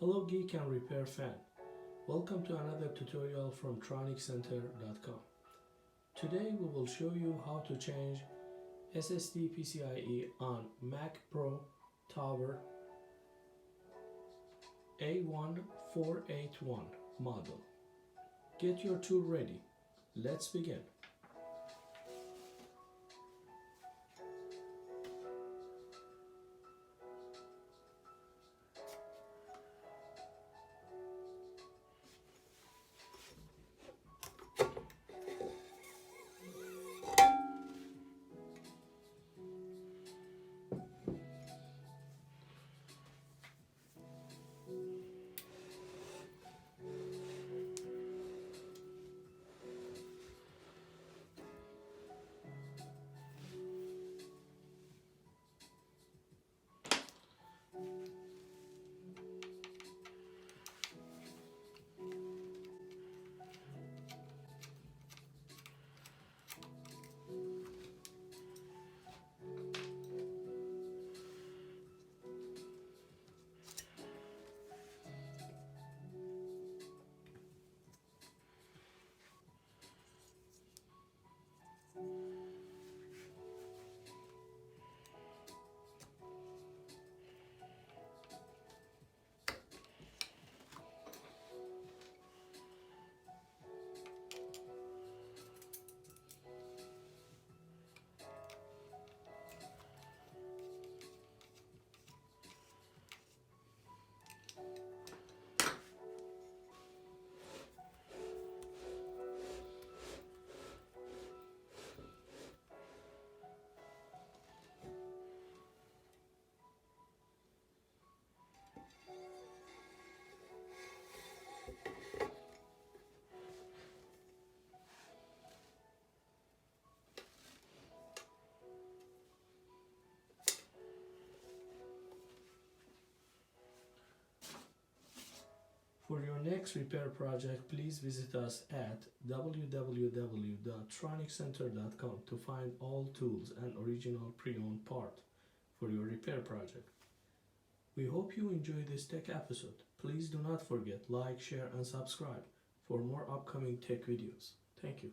Hello Geek and Repair fan. Welcome to another tutorial from TronicCenter.com. Today we will show you how to change SSD PCIe on Mac Pro Tower A1481 model. Get your tool ready. Let's begin. For your next repair project, please visit us at www.TronicCenter.com to find all tools and original pre-owned part for your repair project. We hope you enjoy this tech episode. Please do not forget like, share and subscribe for more upcoming tech videos. Thank you.